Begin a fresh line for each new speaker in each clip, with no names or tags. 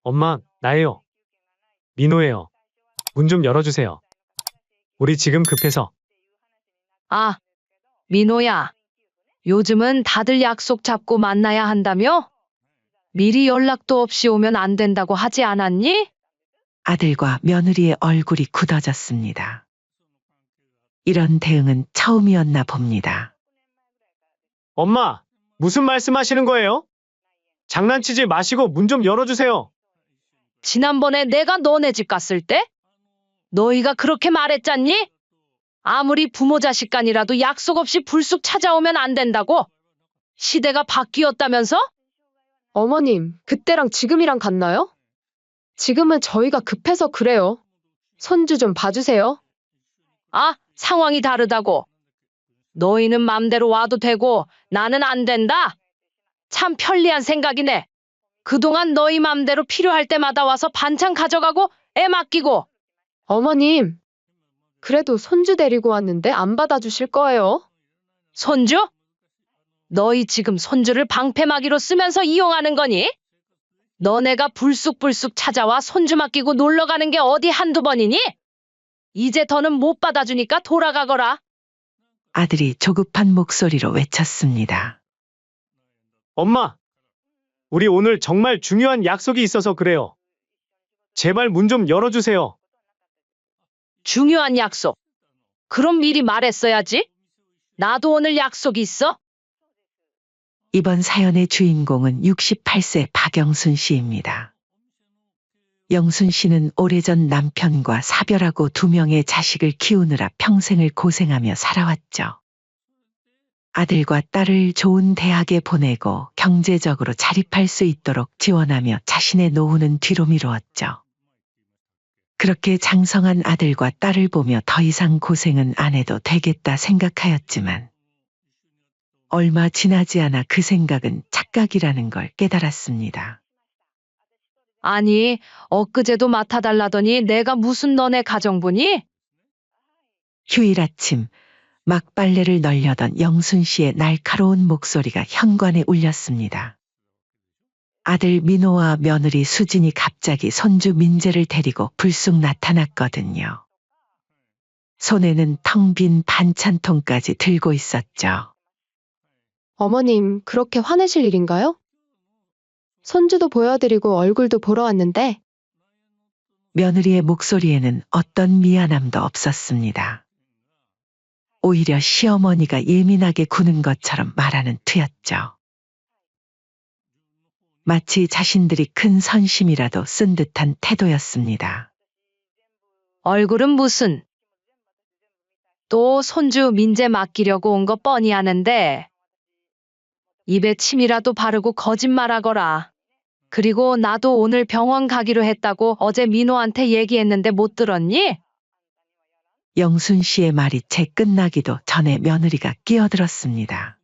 엄마, 나예요. 민호예요. 문 좀 열어주세요. 우리 지금 급해서.
아, 민호야. 요즘은 다들 약속 잡고 만나야 한다며? 미리 연락도 없이 오면 안 된다고 하지 않았니?
아들과 며느리의 얼굴이 굳어졌습니다. 이런 대응은 처음이었나 봅니다.
엄마, 무슨 말씀하시는 거예요? 장난치지 마시고 문 좀 열어주세요.
지난번에 내가 너네 집 갔을 때? 너희가 그렇게 말했잖니? 아무리 부모 자식 간이라도 약속 없이 불쑥 찾아오면 안 된다고? 시대가 바뀌었다면서?
어머님, 그때랑 지금이랑 같나요? 지금은 저희가 급해서 그래요. 손주 좀 봐주세요.
아, 상황이 다르다고. 너희는 맘대로 와도 되고 나는 안 된다? 참 편리한 생각이네. 그동안 너희 맘대로 필요할 때마다 와서 반찬 가져가고 애 맡기고.
어머님, 그래도 손주 데리고 왔는데 안 받아주실 거예요?
손주? 너희 지금 손주를 방패막이로 쓰면서 이용하는 거니? 너네가 불쑥불쑥 찾아와 손주 맡기고 놀러 가는 게 어디 한두 번이니? 이제 더는 못 받아주니까 돌아가거라.
아들이 조급한 목소리로 외쳤습니다.
엄마, 우리 오늘 정말 중요한 약속이 있어서 그래요. 제발 문 좀 열어주세요.
중요한 약속. 그럼 미리 말했어야지. 나도 오늘 약속이 있어.
이번 사연의 주인공은 68세 박영순 씨입니다. 영순 씨는 오래전 남편과 사별하고 2명의 자식을 키우느라 평생을 고생하며 살아왔죠. 아들과 딸을 좋은 대학에 보내고 경제적으로 자립할 수 있도록 지원하며 자신의 노후는 뒤로 미루었죠. 그렇게 장성한 아들과 딸을 보며 더 이상 고생은 안 해도 되겠다 생각하였지만 얼마 지나지 않아 그 생각은 착각이라는 걸 깨달았습니다.
아니, 엊그제도 맡아달라더니 내가 무슨 너네 가정부니?
휴일 아침 막 빨래를 널려던 영순 씨의 날카로운 목소리가 현관에 울렸습니다. 아들 민호와 며느리 수진이 갑자기 손주 민재를 데리고 불쑥 나타났거든요. 손에는 텅 빈 반찬통까지 들고 있었죠.
어머님, 그렇게 화내실 일인가요? 손주도 보여드리고 얼굴도 보러 왔는데,
며느리의 목소리에는 어떤 미안함도 없었습니다. 오히려 시어머니가 예민하게 구는 것처럼 말하는 투였죠. 마치 자신들이 큰 선심이라도 쓴 듯한 태도였습니다.
얼굴은 무슨? 또 손주 민재 맡기려고 온 거 뻔히 아는데. 입에 침이라도 바르고 거짓말하거라. 그리고 나도 오늘 병원 가기로 했다고 어제 민호한테 얘기했는데 못 들었니?
영순 씨의 말이 채 끝나기도 전에 며느리가 끼어들었습니다.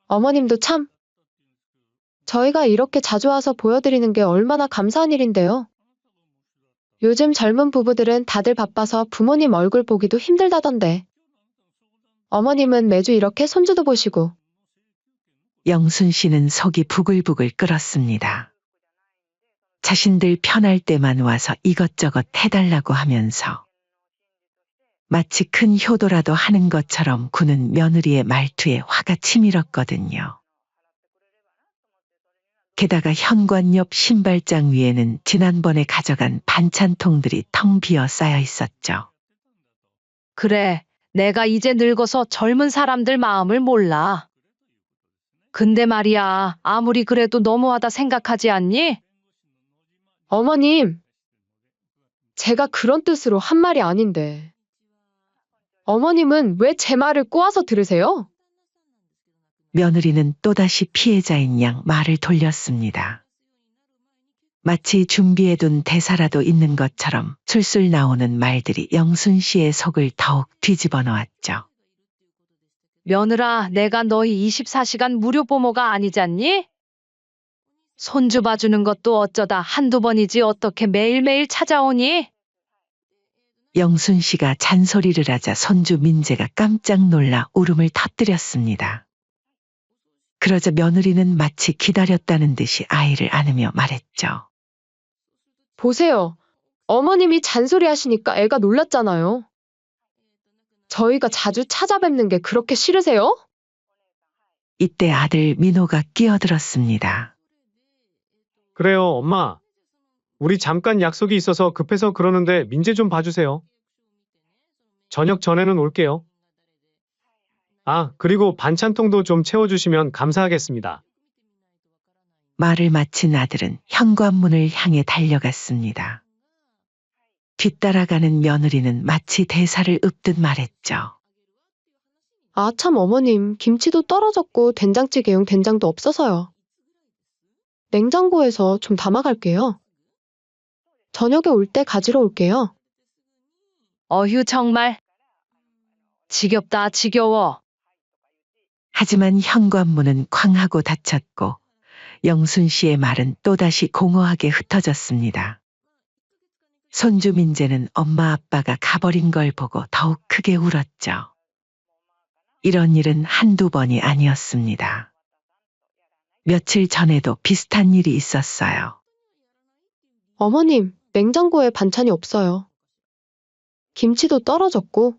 어머님도 참. 저희가 이렇게 자주 와서 보여드리는 게 얼마나 감사한 일인데요. 요즘 젊은 부부들은 다들 바빠서 부모님 얼굴 보기도 힘들다던데. 어머님은 매주 이렇게 손주도 보시고,
영순 씨는 속이 부글부글 끓었습니다. 자신들 편할 때만 와서 이것저것 해달라고 하면서 마치 큰 효도라도 하는 것처럼 구는 며느리의 말투에 화가 치밀었거든요. 게다가 현관 옆 신발장 위에는 지난번에 가져간 반찬통들이 텅 비어 쌓여 있었죠.
그래, 내가 이제 늙어서 젊은 사람들 마음을 몰라. 근데 말이야, 아무리 그래도 너무하다 생각하지 않니?
어머님, 제가 그런 뜻으로 한 말이 아닌데. 어머님은 왜 제 말을 꼬아서 들으세요?
며느리는 또다시 피해자인 양 말을 돌렸습니다. 마치 준비해둔 대사라도 있는 것처럼 술술 나오는 말들이 영순 씨의 속을 더욱 뒤집어 놓았죠.
며느라, 내가 너희 24시간 무료 보모가 아니잖니? 손주 봐주는 것도 어쩌다 한두 번이지 어떻게 매일매일 찾아오니?
영순 씨가 잔소리를 하자 손주 민재가 깜짝 놀라 울음을 터뜨렸습니다. 그러자 며느리는 마치 기다렸다는 듯이 아이를 안으며 말했죠.
보세요. 어머님이 잔소리 하시니까 애가 놀랐잖아요. 저희가 자주 찾아뵙는 게 그렇게 싫으세요?
이때 아들 민호가 끼어들었습니다.
그래요, 엄마. 우리 잠깐 약속이 있어서 급해서 그러는데 민재 좀 봐주세요. 저녁 전에는 올게요. 아, 그리고 반찬통도 좀 채워주시면 감사하겠습니다.
말을 마친 아들은 현관문을 향해 달려갔습니다. 뒤따라가는 며느리는 마치 대사를 읊듯 말했죠.
아, 참 어머님, 김치도 떨어졌고 된장찌개용 된장도 없어서요. 냉장고에서 좀 담아갈게요. 저녁에 올 때 가지러 올게요.
어휴, 정말. 지겹다, 지겨워.
하지만 현관문은 쾅 하고 닫혔고 영순 씨의 말은 또다시 공허하게 흩어졌습니다. 손주 민재는 엄마 아빠가 가버린 걸 보고 더욱 크게 울었죠. 이런 일은 한두 번이 아니었습니다. 며칠 전에도 비슷한 일이 있었어요.
어머님, 냉장고에 반찬이 없어요. 김치도 떨어졌고,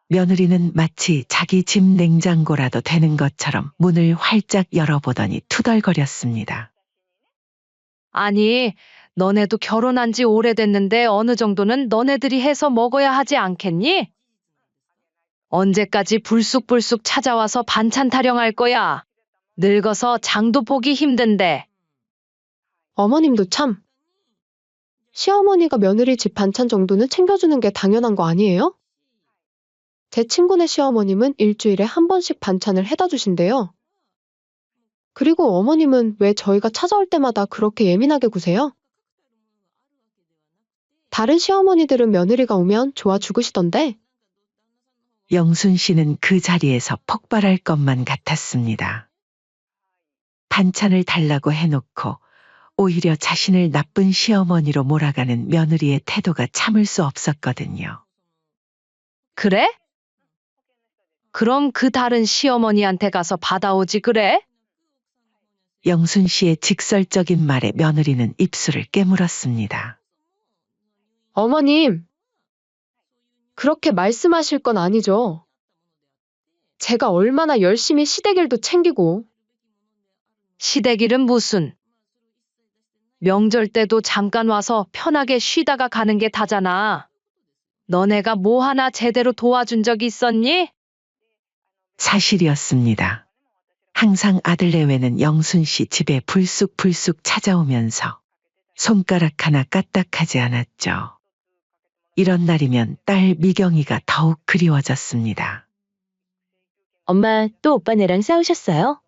며느리는 마치 자기 집 냉장고라도 되는 것처럼 문을 활짝 열어보더니 투덜거렸습니다.
아니, 너네도 결혼한 지 오래됐는데 어느 정도는 너네들이 해서 먹어야 하지 않겠니? 언제까지 불쑥불쑥 찾아와서 반찬 타령할 거야? 늙어서 장도 보기 힘든데.
어머님도 참. 시어머니가 며느리 집 반찬 정도는 챙겨주는 게 당연한 거 아니에요? 제 친구네 시어머님은 일주일에 한 번씩 반찬을 해다 주신대요. 그리고 어머님은 왜 저희가 찾아올 때마다 그렇게 예민하게 구세요? 다른 시어머니들은 며느리가 오면 좋아 죽으시던데.
영순 씨는 그 자리에서 폭발할 것만 같았습니다. 반찬을 달라고 해놓고 오히려 자신을 나쁜 시어머니로 몰아가는 며느리의 태도가 참을 수 없었거든요.
그래? 그럼 그 다른 시어머니한테 가서 받아오지 그래?
영순 씨의 직설적인 말에 며느리는 입술을 깨물었습니다.
어머님, 그렇게 말씀하실 건 아니죠. 제가 얼마나 열심히 시댁일도 챙기고.
시댁일은 무슨? 명절 때도 잠깐 와서 편하게 쉬다가 가는 게 다잖아. 너네가 뭐 하나 제대로 도와준 적 있었니?
사실이었습니다. 항상 아들 내외는 영순 씨 집에 불쑥불쑥 찾아오면서 손가락 하나 까딱하지 않았죠. 이런 날이면 딸 미경이가 더욱 그리워졌습니다.
엄마, 또 오빠네랑 싸우셨어요?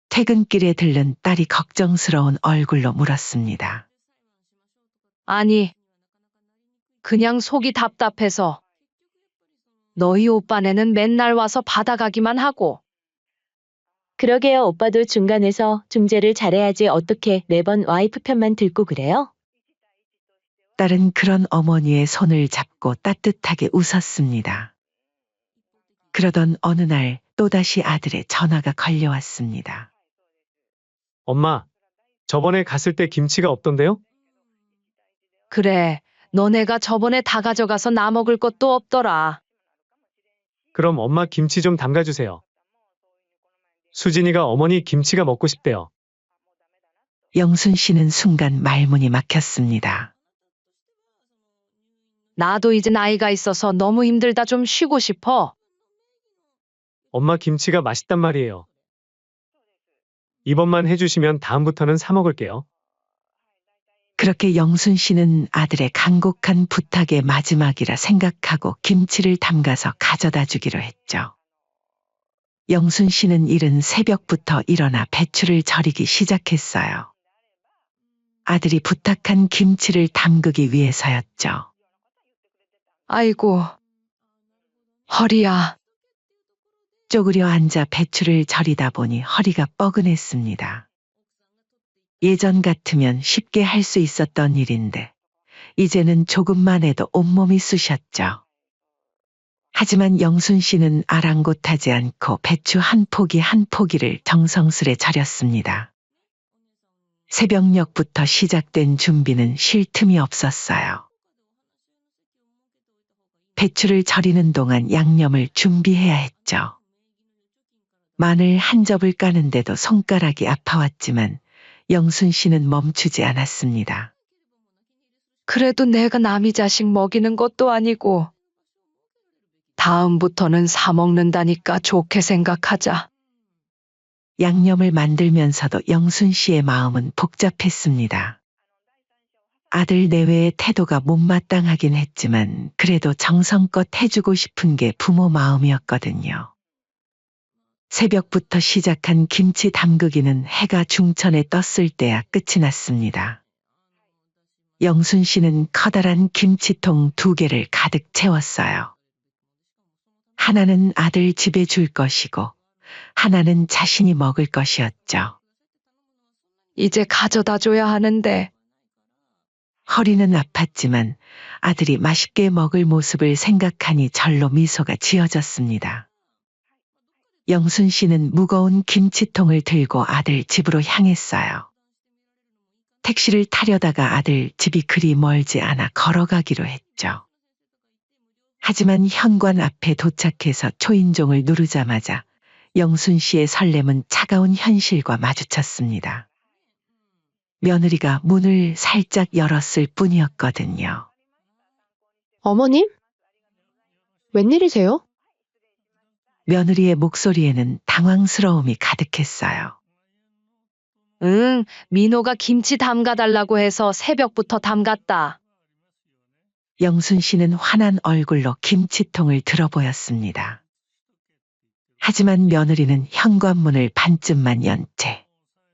퇴근길에 들른 딸이 걱정스러운 얼굴로 물었습니다.
아니, 그냥 속이 답답해서. 너희 오빠네는 맨날 와서 받아가기만 하고.
그러게요, 오빠도 중간에서 중재를 잘해야지 어떻게 매번 와이프 편만 들고 그래요?
딸은 그런 어머니의 손을 잡고 따뜻하게 웃었습니다. 그러던 어느 날 또다시 아들의 전화가 걸려왔습니다.
엄마, 저번에 갔을 때 김치가 없던데요?
그래, 너네가 저번에 다 가져가서 나 먹을 것도 없더라.
그럼 엄마 김치 좀 담가주세요. 수진이가 어머니 김치가 먹고 싶대요.
영순 씨는 순간 말문이 막혔습니다.
나도 이제 나이가 있어서 너무 힘들다 좀 쉬고 싶어.
엄마 김치가 맛있단 말이에요. 이번만 해주시면 다음부터는 사 먹을게요.
그렇게 영순 씨는 아들의 간곡한 부탁의 마지막이라 생각하고 김치를 담가서 가져다 주기로 했죠. 영순 씨는 이른 새벽부터 일어나 배추를 절이기 시작했어요. 아들이 부탁한 김치를 담그기 위해서였죠.
아이고, 허리야.
쪼그려 앉아 배추를 절이다 보니 허리가 뻐근했습니다. 예전 같으면 쉽게 할 수 있었던 일인데 이제는 조금만 해도 온몸이 쑤셨죠. 하지만 영순 씨는 아랑곳하지 않고 배추 한 포기 한 포기를 정성스레 절였습니다. 새벽녘부터 시작된 준비는 쉴 틈이 없었어요. 배추를 절이는 동안 양념을 준비해야 했죠. 마늘 한 접을 까는데도 손가락이 아파왔지만 영순 씨는 멈추지 않았습니다.
그래도 내가 남이 자식 먹이는 것도 아니고 다음부터는 사 먹는다니까 좋게 생각하자.
양념을 만들면서도 영순 씨의 마음은 복잡했습니다. 아들 내외의 태도가 못마땅하긴 했지만 그래도 정성껏 해주고 싶은 게 부모 마음이었거든요. 새벽부터 시작한 김치 담그기는 해가 중천에 떴을 때야 끝이 났습니다. 영순 씨는 커다란 김치통 2개를 가득 채웠어요. 하나는 아들 집에 줄 것이고 하나는 자신이 먹을 것이었죠.
이제 가져다 줘야 하는데
허리는 아팠지만 아들이 맛있게 먹을 모습을 생각하니 절로 미소가 지어졌습니다. 영순 씨는 무거운 김치통을 들고 아들 집으로 향했어요. 택시를 타려다가 아들 집이 그리 멀지 않아 걸어가기로 했죠. 하지만 현관 앞에 도착해서 초인종을 누르자마자 영순 씨의 설렘은 차가운 현실과 마주쳤습니다. 며느리가 문을 살짝 열었을 뿐이었거든요.
어머님? 웬일이세요?
며느리의 목소리에는 당황스러움이 가득했어요.
응, 민호가 김치 담가달라고 해서 새벽부터 담갔다.
영순 씨는 화난 얼굴로 김치통을 들어보였습니다. 하지만 며느리는 현관문을 반쯤만 연 채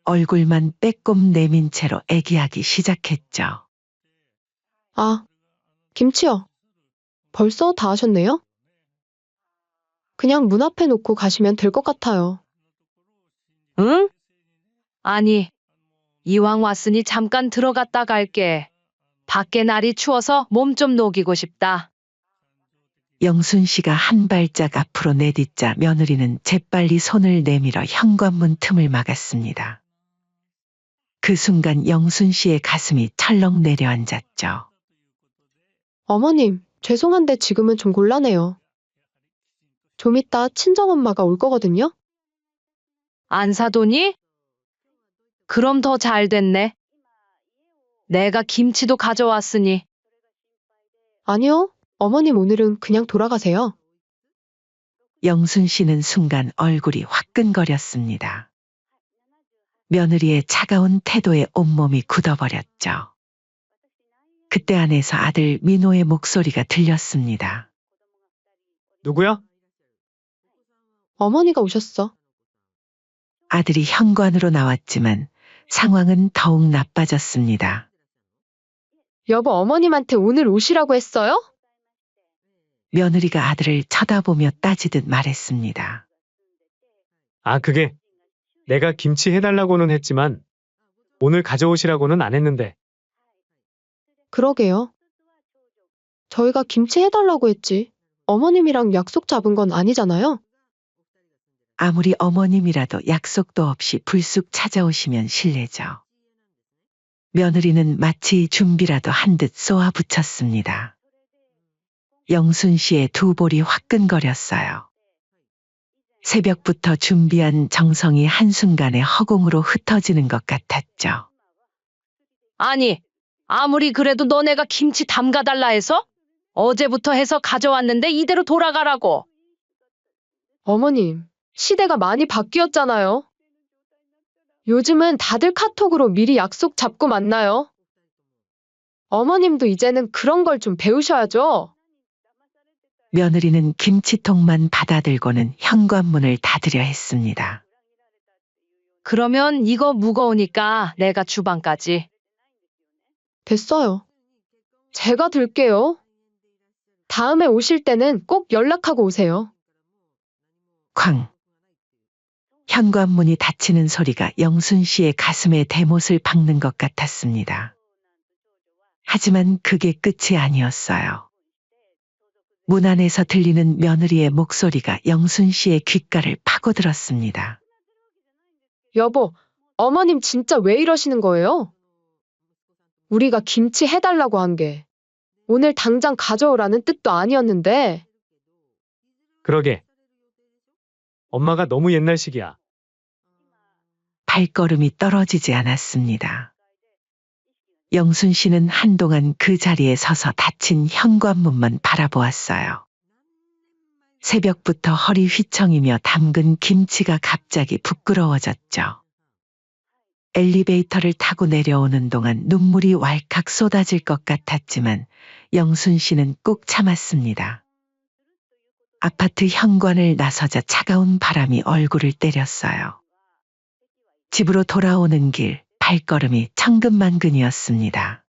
얼굴만 빼꼼 내민 채로 애기하기 시작했죠.
아, 김치요. 벌써 다 하셨네요? 그냥 문 앞에 놓고 가시면 될 것 같아요.
응? 아니, 이왕 왔으니 잠깐 들어갔다 갈게. 밖에 날이 추워서 몸 좀 녹이고 싶다.
영순 씨가 한 발짝 앞으로 내딛자 며느리는 재빨리 손을 내밀어 현관문 틈을 막았습니다. 그 순간 영순 씨의 가슴이 철렁 내려앉았죠.
어머님, 죄송한데 지금은 좀 곤란해요. 좀 이따 친정엄마가 올 거거든요?
안 사도니? 그럼 더 잘 됐네. 내가 김치도 가져왔으니.
아니요, 어머님 오늘은 그냥 돌아가세요.
영순 씨는 순간 얼굴이 화끈거렸습니다. 며느리의 차가운 태도에 온몸이 굳어버렸죠. 그때 안에서 아들 민호의 목소리가 들렸습니다.
누구야?
어머니가 오셨어.
아들이 현관으로 나왔지만 상황은 더욱 나빠졌습니다.
여보, 어머님한테 오늘 오시라고 했어요?
며느리가 아들을 쳐다보며 따지듯 말했습니다.
아, 그게 내가 김치 해달라고는 했지만 오늘 가져오시라고는 안 했는데.
그러게요. 저희가 김치 해달라고 했지. 어머님이랑 약속 잡은 건 아니잖아요?
아무리 어머님이라도 약속도 없이 불쑥 찾아오시면 실례죠. 며느리는 마치 준비라도 한 듯 쏘아붙였습니다. 영순 씨의 두 볼이 화끈거렸어요. 새벽부터 준비한 정성이 한순간에 허공으로 흩어지는 것 같았죠.
아니, 아무리 그래도 너네가 김치 담가달라 해서? 어제부터 해서 가져왔는데 이대로 돌아가라고.
어머님, 시대가 많이 바뀌었잖아요. 요즘은 다들 카톡으로 미리 약속 잡고 만나요. 어머님도 이제는 그런 걸 좀 배우셔야죠.
며느리는 김치통만 받아들고는 현관문을 닫으려 했습니다.
그러면 이거 무거우니까 내가 주방까지.
됐어요. 제가 들게요. 다음에 오실 때는 꼭 연락하고 오세요.
쾅! 현관문이 닫히는 소리가 영순 씨의 가슴에 대못을 박는 것 같았습니다. 하지만 그게 끝이 아니었어요. 문 안에서 들리는 며느리의 목소리가 영순 씨의 귓가를 파고들었습니다.
여보, 어머님 진짜 왜 이러시는 거예요? 우리가 김치 해달라고 한 게 오늘 당장 가져오라는 뜻도 아니었는데.
그러게. 엄마가 너무 옛날식이야.
발걸음이 떨어지지 않았습니다. 영순 씨는 한동안 그 자리에 서서 닫힌 현관문만 바라보았어요. 새벽부터 허리 휘청이며 담근 김치가 갑자기 부끄러워졌죠. 엘리베이터를 타고 내려오는 동안 눈물이 왈칵 쏟아질 것 같았지만 영순 씨는 꾹 참았습니다. 아파트 현관을 나서자 차가운 바람이 얼굴을 때렸어요. 집으로 돌아오는 길, 발걸음이 천근만근이었습니다.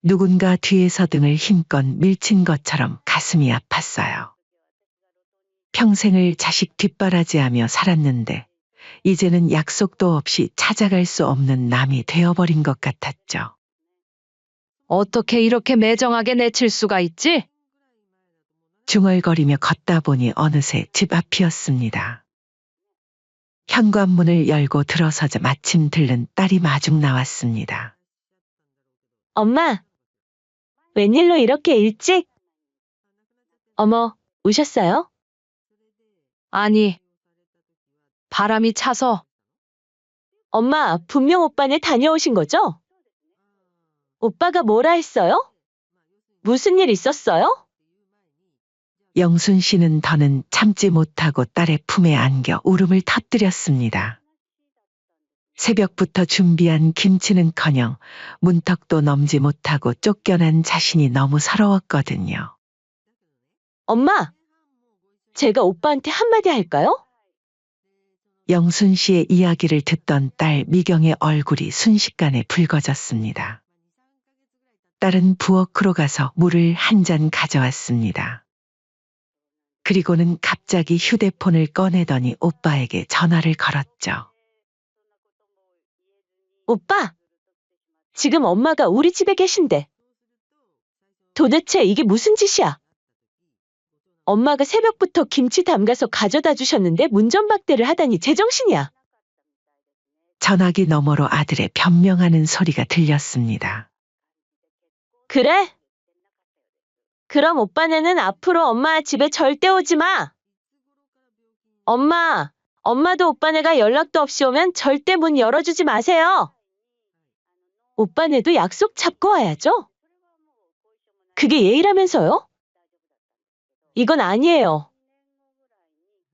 누군가 뒤에서 등을 힘껏 밀친 것처럼 가슴이 아팠어요. 평생을 자식 뒷바라지하며 살았는데 이제는 약속도 없이 찾아갈 수 없는 남이 되어버린 것 같았죠.
어떻게 이렇게 매정하게 내칠 수가 있지?
중얼거리며 걷다 보니 어느새 집 앞이었습니다. 현관문을 열고 들어서자 마침 들른 딸이 마중 나왔습니다.
엄마, 웬일로 이렇게 일찍? 어머, 우셨어요?
아니, 바람이 차서.
엄마, 분명 오빠네 다녀오신 거죠? 오빠가 뭐라 했어요? 무슨 일 있었어요?
영순 씨는 더는 참지 못하고 딸의 품에 안겨 울음을 터뜨렸습니다. 새벽부터 준비한 김치는커녕 문턱도 넘지 못하고 쫓겨난 자신이 너무 서러웠거든요.
엄마, 제가 오빠한테 한마디 할까요?
영순 씨의 이야기를 듣던 딸 미경의 얼굴이 순식간에 붉어졌습니다. 딸은 부엌으로 가서 물을 한 잔 가져왔습니다. 그리고는 갑자기 휴대폰을 꺼내더니 오빠에게 전화를 걸었죠.
오빠, 지금 엄마가 우리 집에 계신데. 도대체 이게 무슨 짓이야? 엄마가 새벽부터 김치 담가서 가져다 주셨는데 문전박대를 하다니 제정신이야.
전화기 너머로 아들의 변명하는 소리가 들렸습니다.
그래? 그럼 오빠네는 앞으로 엄마 집에 절대 오지 마. 엄마도 오빠네가 연락도 없이 오면 절대 문 열어주지 마세요. 오빠네도 약속 잡고 와야죠. 그게 예의라면서요? 이건 아니에요.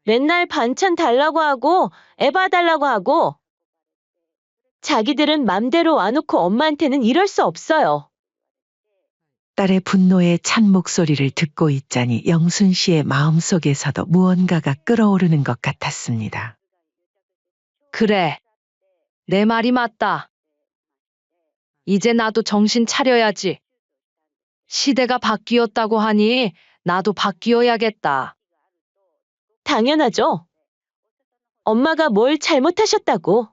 맨날 반찬 달라고 하고 애 봐달라고 하고 자기들은 맘대로 와놓고 엄마한테는 이럴 수 없어요.
딸의 분노에 찬 목소리를 듣고 있자니 영순 씨의 마음속에서도 무언가가 끓어오르는 것 같았습니다.
그래, 내 말이 맞다. 이제 나도 정신 차려야지. 시대가 바뀌었다고 하니 나도 바뀌어야겠다.
당연하죠. 엄마가 뭘 잘못하셨다고.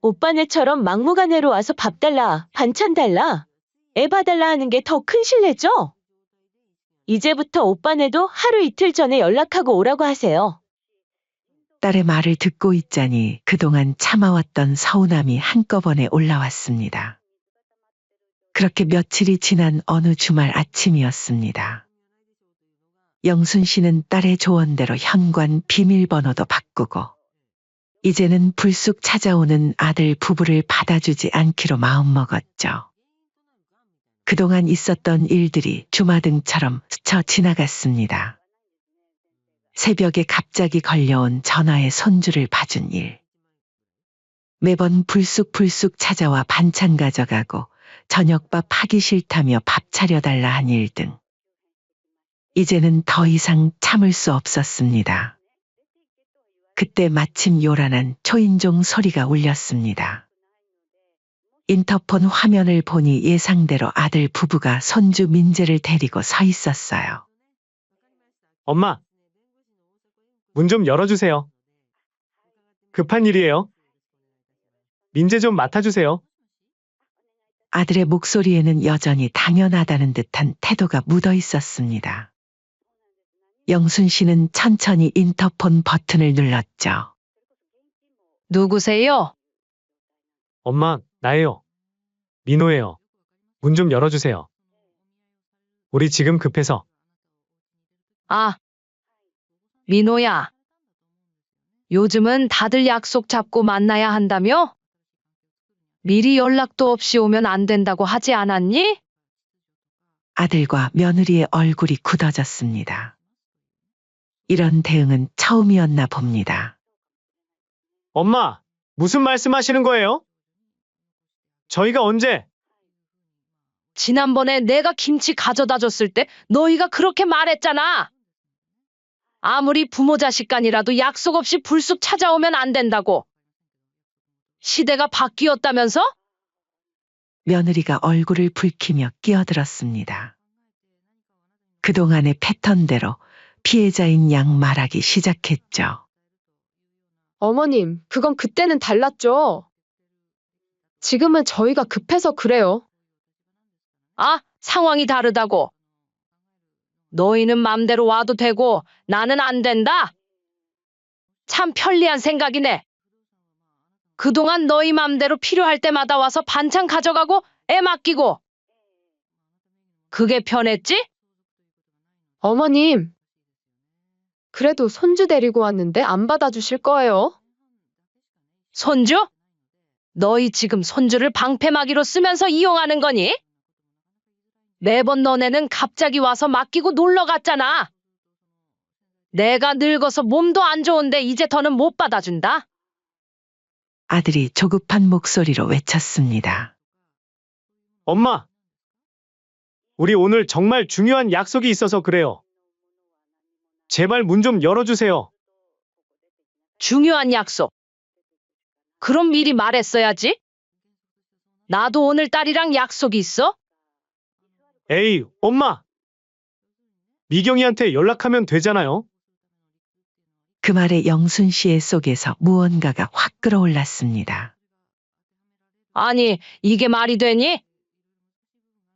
오빠네처럼 막무가내로 와서 밥 달라, 반찬 달라, 애 봐달라 하는 게 더 큰 실례죠? 이제부터 오빠네도 하루 이틀 전에 연락하고 오라고 하세요.
딸의 말을 듣고 있자니 그동안 참아왔던 서운함이 한꺼번에 올라왔습니다. 그렇게 며칠이 지난 어느 주말 아침이었습니다. 영순 씨는 딸의 조언대로 현관 비밀번호도 바꾸고 이제는 불쑥 찾아오는 아들 부부를 받아주지 않기로 마음먹었죠. 그동안 있었던 일들이 주마등처럼 스쳐 지나갔습니다. 새벽에 갑자기 걸려온 전화의 손주를 봐준 일. 매번 불쑥불쑥 찾아와 반찬 가져가고 저녁밥 하기 싫다며 밥 차려달라 한 일 등. 이제는 더 이상 참을 수 없었습니다. 그때 마침 요란한 초인종 소리가 울렸습니다. 인터폰 화면을 보니 예상대로 아들 부부가 손주 민재를 데리고 서 있었어요.
엄마, 문 좀 열어주세요. 급한 일이에요. 민재 좀 맡아주세요.
아들의 목소리에는 여전히 당연하다는 듯한 태도가 묻어 있었습니다. 영순 씨는 천천히 인터폰 버튼을 눌렀죠.
누구세요?
엄마, 나예요. 민호예요. 문 좀 열어주세요. 우리 지금 급해서.
아, 민호야. 요즘은 다들 약속 잡고 만나야 한다며? 미리 연락도 없이 오면 안 된다고 하지 않았니?
아들과 며느리의 얼굴이 굳어졌습니다. 이런 대응은 처음이었나 봅니다.
엄마, 무슨 말씀하시는 거예요? 저희가 언제?
지난번에 내가 김치 가져다 줬을 때 너희가 그렇게 말했잖아. 아무리 부모 자식 간이라도 약속 없이 불쑥 찾아오면 안 된다고. 시대가 바뀌었다면서?
며느리가 얼굴을 붉히며 끼어들었습니다. 그동안의 패턴대로 피해자인 양 말하기 시작했죠.
어머님, 그건 그때는 달랐죠. 지금은 저희가 급해서 그래요.
아, 상황이 다르다고. 너희는 맘대로 와도 되고 나는 안 된다? 참 편리한 생각이네. 그동안 너희 맘대로 필요할 때마다 와서 반찬 가져가고 애 맡기고. 그게 편했지?
어머님, 그래도 손주 데리고 왔는데 안 받아주실 거예요?
손주? 너희 지금 손주를 방패막이로 쓰면서 이용하는 거니? 매번 너네는 갑자기 와서 맡기고 놀러 갔잖아. 내가 늙어서 몸도 안 좋은데 이제 더는 못 받아준다.
아들이 조급한 목소리로 외쳤습니다.
엄마, 우리 오늘 정말 중요한 약속이 있어서 그래요. 제발 문 좀 열어주세요.
중요한 약속. 그럼 미리 말했어야지. 나도 오늘 딸이랑 약속이 있어?
에이, 엄마. 미경이한테 연락하면 되잖아요.
그 말에 영순 씨의 속에서 무언가가 확 끌어올랐습니다.
아니, 이게 말이 되니?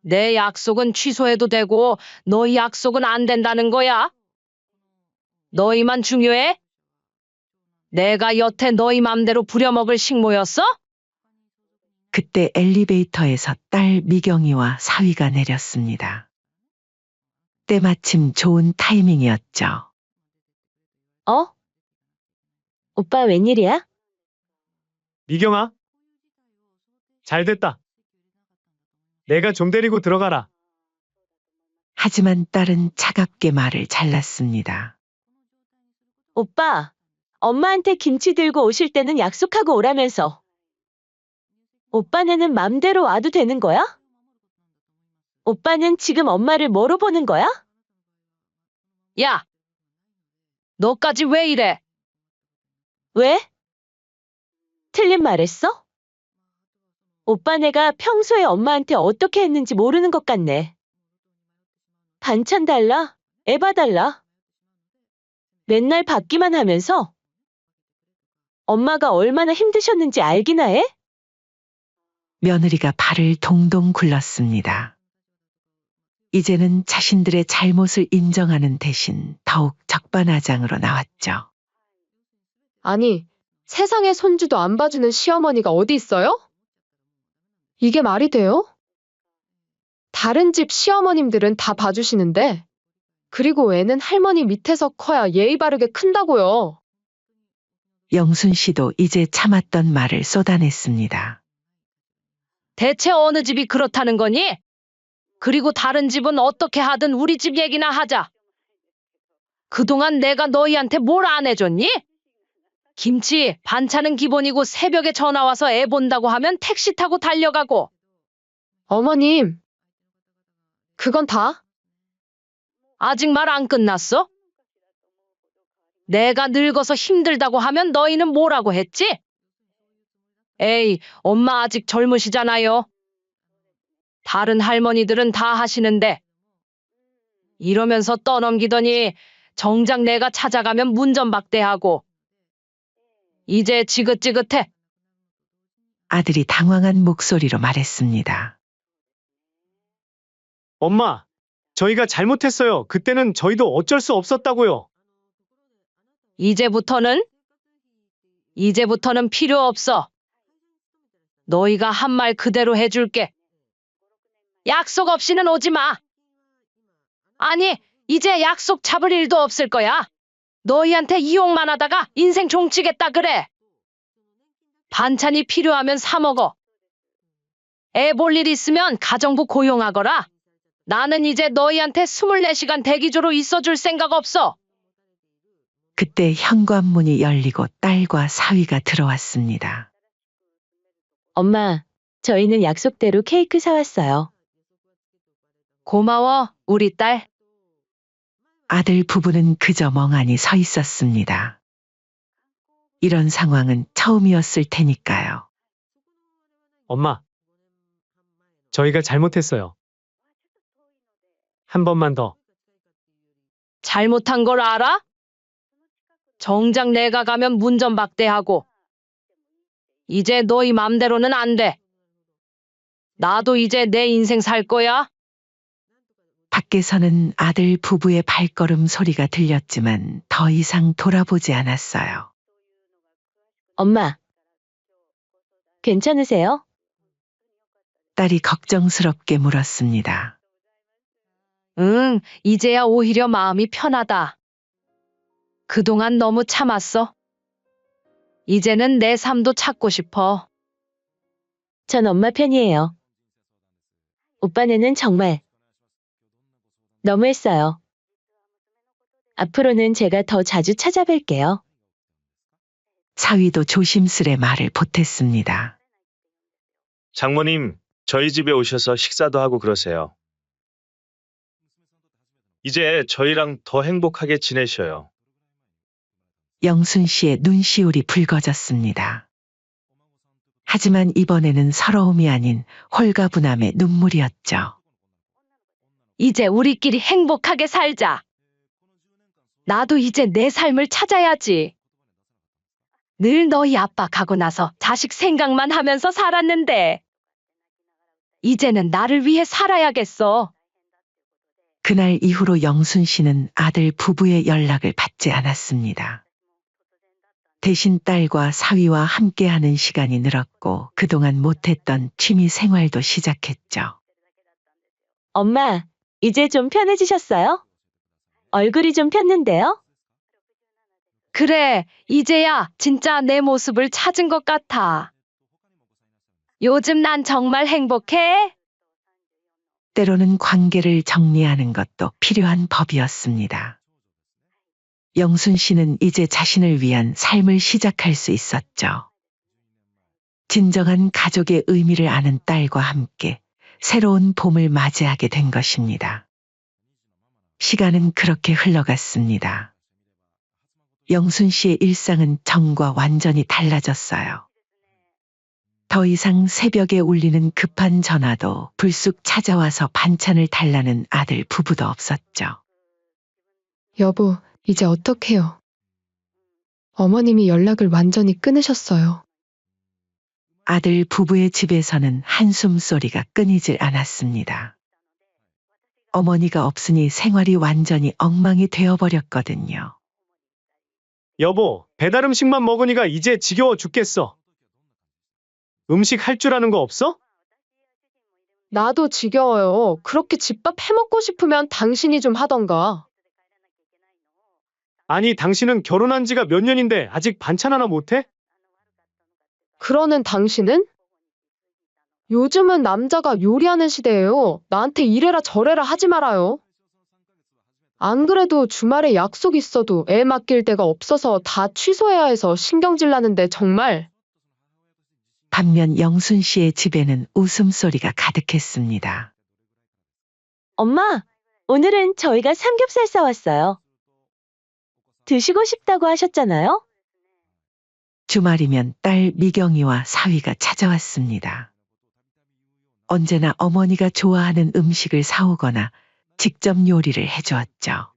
내 약속은 취소해도 되고 너희 약속은 안 된다는 거야? 너희만 중요해? 내가 여태 너희 맘대로 부려먹을 식모였어?
그때 엘리베이터에서 딸 미경이와 사위가 내렸습니다. 때마침 좋은 타이밍이었죠.
어? 오빠 웬일이야?
미경아. 잘 됐다. 내가 좀 데리고 들어가라.
하지만 딸은 차갑게 말을 잘랐습니다.
오빠, 엄마한테 김치 들고 오실 때는 약속하고 오라면서. 오빠네는 맘대로 와도 되는 거야? 오빠는 지금 엄마를 뭐로 보는 거야?
야, 너까지 왜 이래?
왜? 틀린 말했어? 오빠네가 평소에 엄마한테 어떻게 했는지 모르는 것 같네. 반찬 달라, 애 봐달라. 맨날 받기만 하면서 엄마가 얼마나 힘드셨는지 알기나 해?
며느리가 발을 동동 굴렀습니다. 이제는 자신들의 잘못을 인정하는 대신 더욱 적반하장으로 나왔죠.
아니, 세상에 손주도 안 봐주는 시어머니가 어디 있어요? 이게 말이 돼요? 다른 집 시어머님들은 다 봐주시는데, 그리고 애는 할머니 밑에서 커야 예의 바르게 큰다고요.
영순 씨도 이제 참았던 말을 쏟아냈습니다.
대체 어느 집이 그렇다는 거니? 그리고 다른 집은 어떻게 하든 우리 집 얘기나 하자. 그동안 내가 너희한테 뭘 안 해줬니? 김치, 반찬은 기본이고 새벽에 전화 와서 애 본다고 하면 택시 타고 달려가고.
어머님, 그건 다?
아직 말 안 끝났어? 내가 늙어서 힘들다고 하면 너희는 뭐라고 했지? 에이, 엄마 아직 젊으시잖아요. 다른 할머니들은 다 하시는데. 이러면서 떠넘기더니 정작 내가 찾아가면 문전박대하고. 이제 지긋지긋해.
아들이 당황한 목소리로 말했습니다.
엄마, 저희가 잘못했어요. 그때는 저희도 어쩔 수 없었다고요.
이제부터는? 이제부터는 필요 없어. 너희가 한 말 그대로 해줄게. 약속 없이는 오지 마. 아니, 이제 약속 잡을 일도 없을 거야. 너희한테 이용만 하다가 인생 종치겠다 그래. 반찬이 필요하면 사 먹어. 애 볼 일 있으면 가정부 고용하거라. 나는 이제 너희한테 24시간 대기조로 있어줄 생각 없어.
그때 현관문이 열리고 딸과 사위가 들어왔습니다.
엄마, 저희는 약속대로 케이크 사왔어요.
고마워, 우리 딸.
아들 부부는 그저 멍하니 서 있었습니다. 이런 상황은 처음이었을 테니까요.
엄마, 저희가 잘못했어요. 한 번만 더.
잘못한 걸 알아? 정작 내가 가면 문전박대하고. 이제 너희 맘대로는 안 돼. 나도 이제 내 인생 살 거야.
밖에서는 아들 부부의 발걸음 소리가 들렸지만 더 이상 돌아보지 않았어요.
엄마, 괜찮으세요?
딸이 걱정스럽게 물었습니다.
응, 이제야 오히려 마음이 편하다. 그동안 너무 참았어. 이제는 내 삶도 찾고 싶어.
전 엄마 편이에요. 오빠네는 정말 너무했어요. 앞으로는 제가 더 자주 찾아뵐게요.
사위도 조심스레 말을 보탰습니다.
장모님, 저희 집에 오셔서 식사도 하고 그러세요. 이제 저희랑 더 행복하게 지내셔요.
영순 씨의 눈시울이 붉어졌습니다. 하지만 이번에는 서러움이 아닌 홀가분함의 눈물이었죠.
이제 우리끼리 행복하게 살자. 나도 이제 내 삶을 찾아야지. 늘 너희 아빠 가고 나서 자식 생각만 하면서 살았는데, 이제는 나를 위해 살아야겠어.
그날 이후로 영순 씨는 아들 부부의 연락을 받지 않았습니다. 대신 딸과 사위와 함께하는 시간이 늘었고 그동안 못했던 취미 생활도 시작했죠.
엄마, 이제 좀 편해지셨어요? 얼굴이 좀 폈는데요?
그래, 이제야 진짜 내 모습을 찾은 것 같아. 요즘 난 정말 행복해.
때로는 관계를 정리하는 것도 필요한 법이었습니다. 영순 씨는 이제 자신을 위한 삶을 시작할 수 있었죠. 진정한 가족의 의미를 아는 딸과 함께 새로운 봄을 맞이하게 된 것입니다. 시간은 그렇게 흘러갔습니다. 영순 씨의 일상은 전과 완전히 달라졌어요. 더 이상 새벽에 울리는 급한 전화도 불쑥 찾아와서 반찬을 달라는 아들 부부도 없었죠.
여보, 이제 어떡해요? 어머님이 연락을 완전히 끊으셨어요.
아들 부부의 집에서는 한숨 소리가 끊이질 않았습니다. 어머니가 없으니 생활이 완전히 엉망이 되어버렸거든요.
여보, 배달 음식만 먹으니까 이제 지겨워 죽겠어. 음식 할 줄 아는 거 없어?
나도 지겨워요. 그렇게 집밥 해먹고 싶으면 당신이 좀 하던가.
아니, 당신은 결혼한 지가 몇 년인데 아직 반찬 하나 못해?
그러는 당신은? 요즘은 남자가 요리하는 시대예요. 나한테 이래라 저래라 하지 말아요. 안 그래도 주말에 약속 있어도 애 맡길 데가 없어서 다 취소해야 해서 신경질 나는데 정말.
반면 영순 씨의 집에는 웃음소리가 가득했습니다.
엄마, 오늘은 저희가 삼겹살 싸왔어요. 드시고 싶다고 하셨잖아요?
주말이면 딸 미경이와 사위가 찾아왔습니다. 언제나 어머니가 좋아하는 음식을 사오거나 직접 요리를 해주었죠.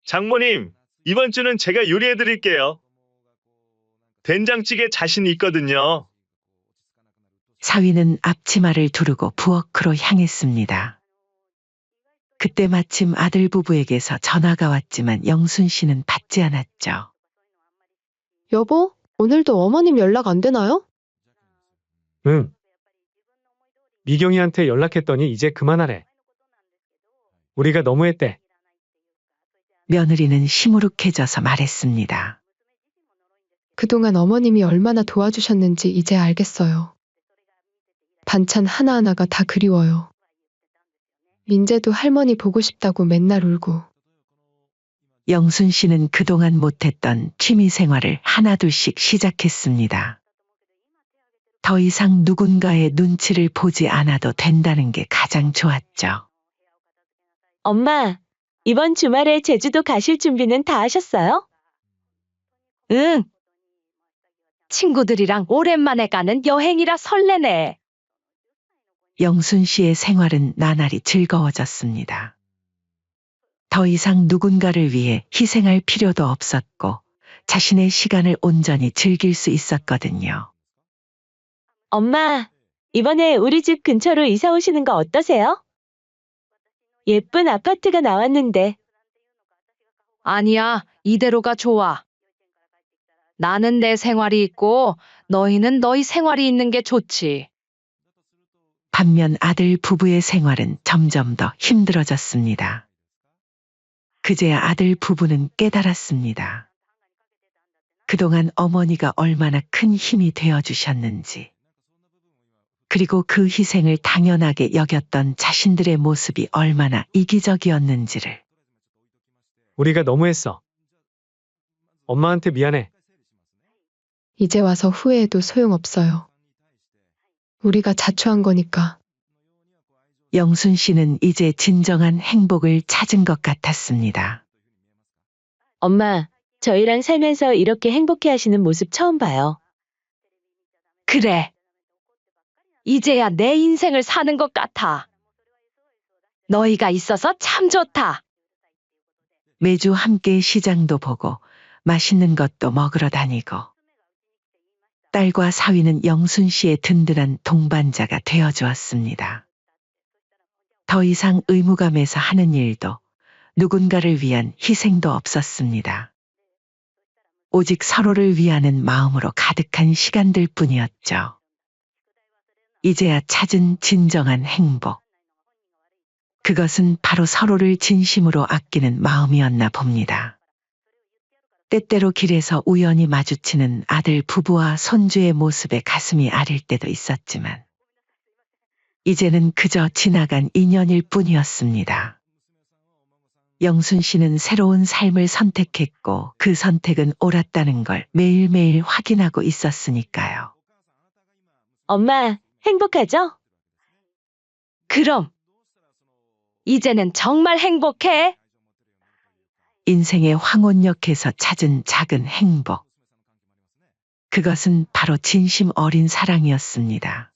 장모님, 이번 주는 제가 요리해 드릴게요. 된장찌개 자신 있거든요.
사위는 앞치마를 두르고 부엌으로 향했습니다. 그때 마침 아들 부부에게서 전화가 왔지만 영순 씨는 받지 않았죠.
여보, 오늘도 어머님 연락 안 되나요?
응. 미경이한테 연락했더니 이제 그만하래. 우리가 너무했대.
며느리는 시무룩해져서 말했습니다.
그동안 어머님이 얼마나 도와주셨는지 이제 알겠어요. 반찬 하나하나가 다 그리워요. 민재도 할머니 보고 싶다고 맨날 울고.
영순 씨는 그동안 못했던 취미 생활을 하나둘씩 시작했습니다. 더 이상 누군가의 눈치를 보지 않아도 된다는 게 가장 좋았죠.
엄마, 이번 주말에 제주도 가실 준비는 다 하셨어요?
응. 친구들이랑 오랜만에 가는 여행이라 설레네.
영순 씨의 생활은 나날이 즐거워졌습니다. 더 이상 누군가를 위해 희생할 필요도 없었고 자신의 시간을 온전히 즐길 수 있었거든요.
엄마, 이번에 우리 집 근처로 이사 오시는 거 어떠세요? 예쁜 아파트가 나왔는데.
아니야, 이대로가 좋아. 나는 내 생활이 있고 너희는 너희 생활이 있는 게 좋지.
반면 아들 부부의 생활은 점점 더 힘들어졌습니다. 그제야 아들 부부는 깨달았습니다. 그동안 어머니가 얼마나 큰 힘이 되어주셨는지, 그리고 그 희생을 당연하게 여겼던 자신들의 모습이 얼마나 이기적이었는지를.
우리가 너무했어. 엄마한테 미안해.
이제 와서 후회해도 소용없어요. 우리가 자초한 거니까.
영순 씨는 이제 진정한 행복을 찾은 것 같았습니다.
엄마, 저희랑 살면서 이렇게 행복해 하시는 모습 처음 봐요.
그래. 이제야 내 인생을 사는 것 같아. 너희가 있어서 참 좋다.
매주 함께 시장도 보고 맛있는 것도 먹으러 다니고, 딸과 사위는 영순 씨의 든든한 동반자가 되어주었습니다. 더 이상 의무감에서 하는 일도 누군가를 위한 희생도 없었습니다. 오직 서로를 위하는 마음으로 가득한 시간들 뿐이었죠. 이제야 찾은 진정한 행복. 그것은 바로 서로를 진심으로 아끼는 마음이었나 봅니다. 때때로 길에서 우연히 마주치는 아들 부부와 손주의 모습에 가슴이 아릴 때도 있었지만, 이제는 그저 지나간 인연일 뿐이었습니다. 영순 씨는 새로운 삶을 선택했고 그 선택은 옳았다는 걸 매일매일 확인하고 있었으니까요.
엄마, 행복하죠?
그럼. 이제는 정말 행복해.
인생의 황혼역에서 찾은 작은 행복. 그것은 바로 진심 어린 사랑이었습니다.